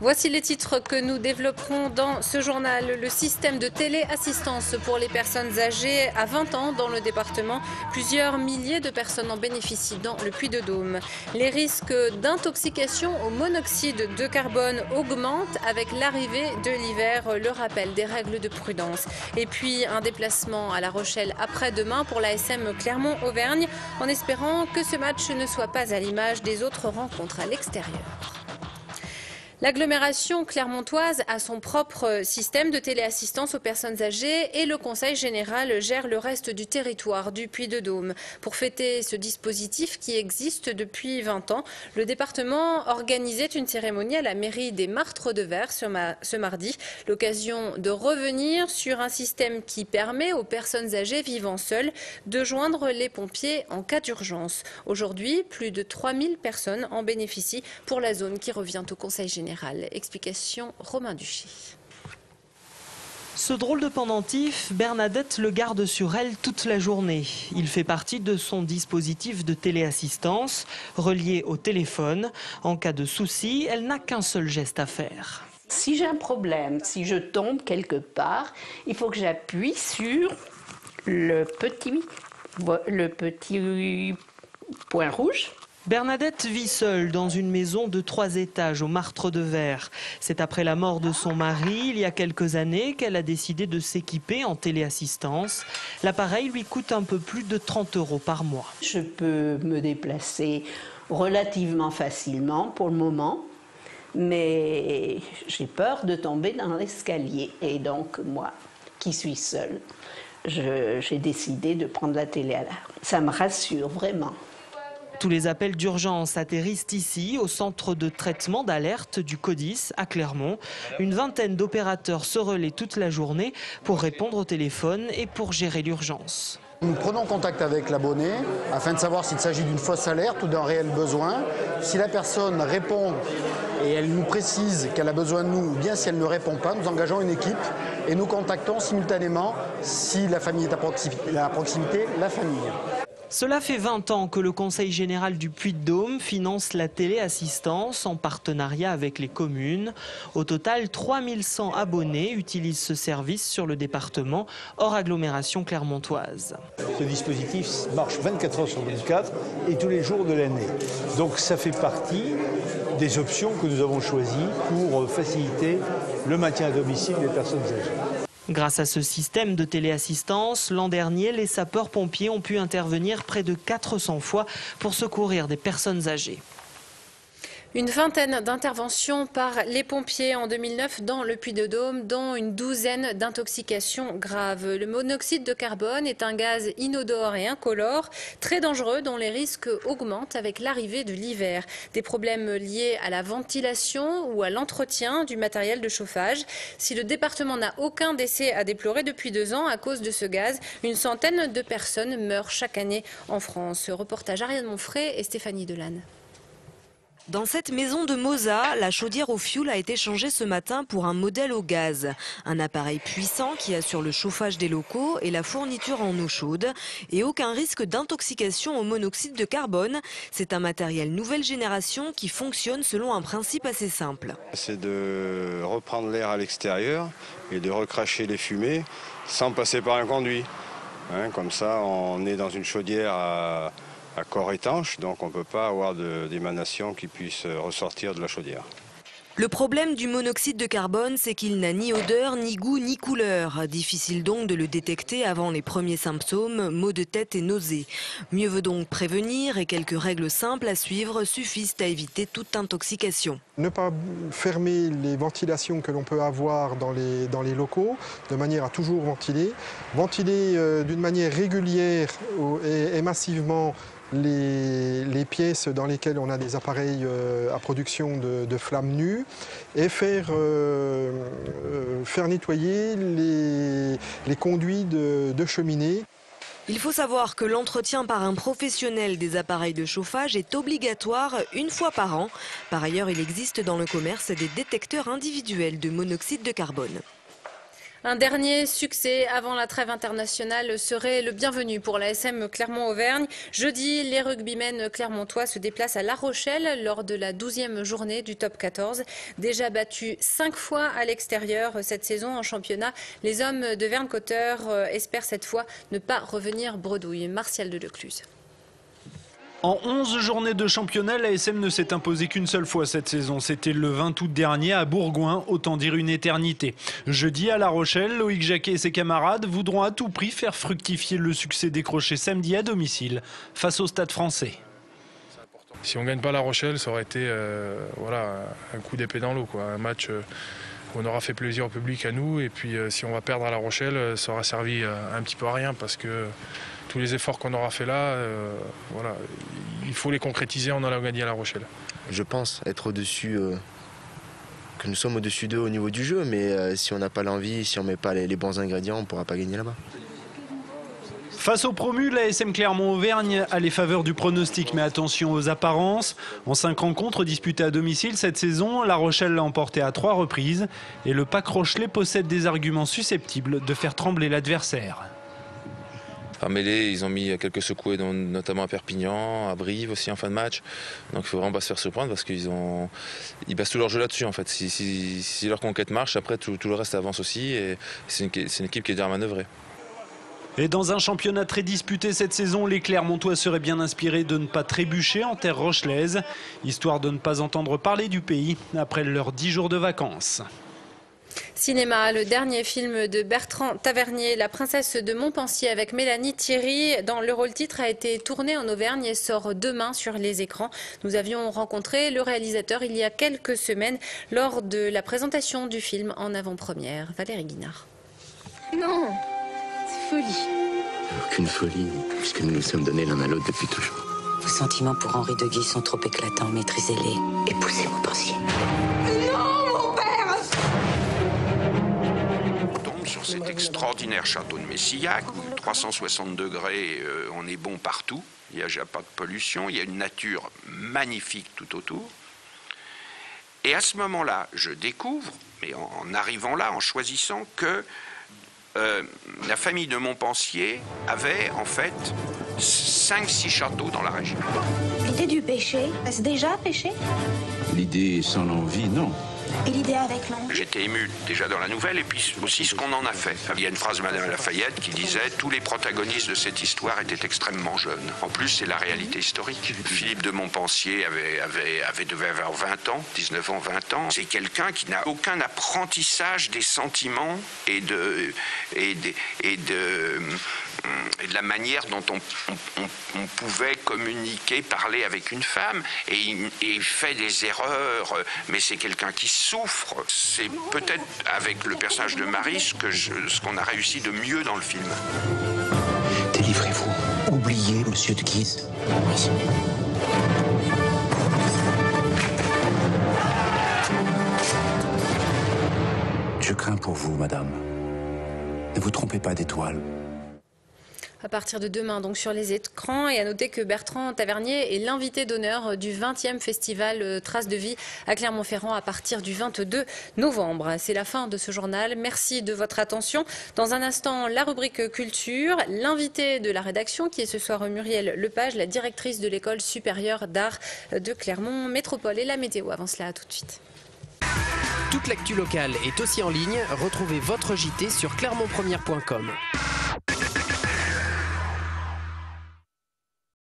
Voici les titres que nous développerons dans ce journal. Le système de téléassistance pour les personnes âgées à 20 ans dans le département. Plusieurs milliers de personnes en bénéficient dans le Puy-de-Dôme. Les risques d'intoxication au monoxyde de carbone augmentent avec l'arrivée de l'hiver. Le rappel des règles de prudence. Et puis un déplacement à La Rochelle après-demain pour l'ASM Clermont-Auvergne en espérant que ce match ne soit pas à l'image des autres rencontres à l'extérieur. L'agglomération clermontoise a son propre système de téléassistance aux personnes âgées et le Conseil général gère le reste du territoire du Puy-de-Dôme. Pour fêter ce dispositif qui existe depuis 20 ans, le département organisait une cérémonie à la mairie des Martres de Verre ce mardi. L'occasion de revenir sur un système qui permet aux personnes âgées vivant seules de joindre les pompiers en cas d'urgence. Aujourd'hui, plus de 3000 personnes en bénéficient pour la zone qui revient au Conseil général. Explication Romain Duchy. Ce drôle de pendentif, Bernadette le garde sur elle toute la journée. Il fait partie de son dispositif de téléassistance, relié au téléphone. En cas de souci, elle n'a qu'un seul geste à faire. Si j'ai un problème, si je tombe quelque part, il faut que j'appuie sur le petit point rouge. Bernadette vit seule dans une maison de 3 étages au Martres de Verre. C'est après la mort de son mari, il y a quelques années, qu'elle a décidé de s'équiper en téléassistance. L'appareil lui coûte un peu plus de 30 € par mois. Je peux me déplacer relativement facilement pour le moment, mais j'ai peur de tomber dans l'escalier. Et donc, moi, qui suis seule, j'ai décidé de prendre la télé à l'arme. Ça me rassure vraiment. Tous les appels d'urgence atterrissent ici, au centre de traitement d'alerte du CODIS à Clermont. Une vingtaine d'opérateurs se relaient toute la journée pour répondre au téléphone et pour gérer l'urgence. Nous prenons contact avec l'abonné afin de savoir s'il s'agit d'une fausse alerte ou d'un réel besoin. Si la personne répond et elle nous précise qu'elle a besoin de nous, ou bien si elle ne répond pas, nous engageons une équipe et nous contactons simultanément, si la famille est à proximité, la famille. Cela fait 20 ans que le Conseil général du Puy-de-Dôme finance la téléassistance en partenariat avec les communes. Au total, 3100 abonnés utilisent ce service sur le département, hors agglomération clermontoise. Ce dispositif marche 24 heures sur 24 et tous les jours de l'année. Donc ça fait partie des options que nous avons choisies pour faciliter le maintien à domicile des personnes âgées. Grâce à ce système de téléassistance, l'an dernier, les sapeurs-pompiers ont pu intervenir près de 400 fois pour secourir des personnes âgées. Une vingtaine d'interventions par les pompiers en 2009 dans le Puy-de-Dôme, dont une douzaine d'intoxications graves. Le monoxyde de carbone est un gaz inodore et incolore, très dangereux, dont les risques augmentent avec l'arrivée de l'hiver. Des problèmes liés à la ventilation ou à l'entretien du matériel de chauffage. Si le département n'a aucun décès à déplorer depuis 2 ans à cause de ce gaz, une centaine de personnes meurent chaque année en France. Reportage Ariane Monfray et Stéphanie Delanne. Dans cette maison de Moza, la chaudière au fioul a été changée ce matin pour un modèle au gaz. Un appareil puissant qui assure le chauffage des locaux et la fourniture en eau chaude. Et aucun risque d'intoxication au monoxyde de carbone. C'est un matériel nouvelle génération qui fonctionne selon un principe assez simple. C'est de reprendre l'air à l'extérieur et de recracher les fumées sans passer par un conduit. Comme ça, on est dans une chaudière à corps étanche, donc on ne peut pas avoir d'émanation qui puisse ressortir de la chaudière. Le problème du monoxyde de carbone, c'est qu'il n'a ni odeur, ni goût, ni couleur. Difficile donc de le détecter avant les premiers symptômes, maux de tête et nausées. Mieux vaut donc prévenir et quelques règles simples à suivre suffisent à éviter toute intoxication. Ne pas fermer les ventilations que l'on peut avoir dans les locaux, de manière à toujours ventiler. Ventiler d'une manière régulière et massivement les pièces dans lesquelles on a des appareils à production de flammes nues et faire nettoyer les conduits de cheminée. Il faut savoir que l'entretien par un professionnel des appareils de chauffage est obligatoire 1 fois par an. Par ailleurs, il existe dans le commerce des détecteurs individuels de monoxyde de carbone. Un dernier succès avant la trêve internationale serait le bienvenu pour l'ASM Clermont-Auvergne. Jeudi, les rugbymen clermontois se déplacent à La Rochelle lors de la 12e journée du top 14. Déjà battus 5 fois à l'extérieur cette saison en championnat, les hommes de Verne-Cotter espèrent cette fois ne pas revenir bredouille. Martial de Lecluse. En 11 journées de championnat, l'ASM ne s'est imposé qu'une seule fois cette saison. C'était le 20 août dernier à Bourgoin, autant dire une éternité. Jeudi à La Rochelle, Loïc Jacquet et ses camarades voudront à tout prix faire fructifier le succès décroché samedi à domicile face au Stade Français. Si on ne gagne pas La Rochelle, ça aurait été un coup d'épée dans l'eau, un match où on aura fait plaisir au public, à nous. Et puis si on va perdre à La Rochelle, ça aura servi un petit peu à rien parce que tous les efforts qu'on aura fait là, il faut les concrétiser en allant gagner à La Rochelle. Je pense être au-dessus, que nous sommes au-dessus d'eux au niveau du jeu, mais si on n'a pas l'envie, si on ne met pas les bons ingrédients, on ne pourra pas gagner là-bas. Face aux promus, l'ASM Clermont-Auvergne a les faveurs du pronostic, mais attention aux apparences. En 5 rencontres disputées à domicile cette saison, La Rochelle l'a emporté à 3 reprises et le Pack Rochelet possède des arguments susceptibles de faire trembler l'adversaire. En mêlée, ils ont mis quelques secoués, notamment à Perpignan, à Brive aussi en fin de match. Donc il ne faut vraiment pas se faire surprendre parce qu'ils basent tout leur jeu là-dessus en fait. Si leur conquête marche, après tout le reste avance aussi et c'est une équipe qui est dur à manœuvrer. Et dans un championnat très disputé cette saison, les Clermontois seraient bien inspirés de ne pas trébucher en terre rochelaise, histoire de ne pas entendre parler du pays après leurs 10 jours de vacances. Cinéma, le dernier film de Bertrand Tavernier, La princesse de Montpensier avec Mélanie Thierry, dans le rôle-titre, a été tourné en Auvergne et sort demain sur les écrans. Nous avions rencontré le réalisateur il y a quelques semaines lors de la présentation du film en avant-première. Valérie Guinard. Non, c'est folie. Aucune folie, puisque nous nous sommes donnés l'un à l'autre depuis toujours. Vos sentiments pour Henri de Guy sont trop éclatants, maîtrisez-les. Épousez Montpensier. Sur cet extraordinaire château de Messillac, 360 degrés, on est bon partout, il n'y a pas de pollution, il y a une nature magnifique tout autour. Et à ce moment-là, je découvre, mais en arrivant là, en choisissant, que la famille de Montpensier avait en fait 5-6 châteaux dans la région. L'idée du péché, est-ce déjà péché? L'idée sans l'envie, non. Et l'idée avec l'envie? J'étais ému déjà dans la nouvelle et puis aussi ce qu'on en a fait. Il y a une phrase de Madame Lafayette qui disait « Tous les protagonistes de cette histoire étaient extrêmement jeunes ». En plus, c'est la réalité historique. Philippe de Montpensier devait avoir 20 ans, 19 ans, 20 ans. C'est quelqu'un qui n'a aucun apprentissage des sentiments et de la manière dont on pouvait communiquer, parler avec une femme. Et il fait des erreurs, mais c'est quelqu'un qui souffre. C'est peut-être avec le personnage de Marie ce qu'on a réussi de mieux dans le film. Délivrez-vous. Oubliez Monsieur de Guise. Oui. Je crains pour vous, madame. Ne vous trompez pas d'étoile. À partir de demain, donc sur les écrans, et à noter que Bertrand Tavernier est l'invité d'honneur du 20e festival Traces de vie à Clermont-Ferrand à partir du 22 novembre. C'est la fin de ce journal. Merci de votre attention. Dans un instant, la rubrique culture, l'invité de la rédaction qui est ce soir Muriel Lepage, la directrice de l'école supérieure d'art de Clermont Métropole, et la météo. Avant cela, à tout de suite. Toute l'actu locale est aussi en ligne. Retrouvez votre JT sur clermontpremière.com.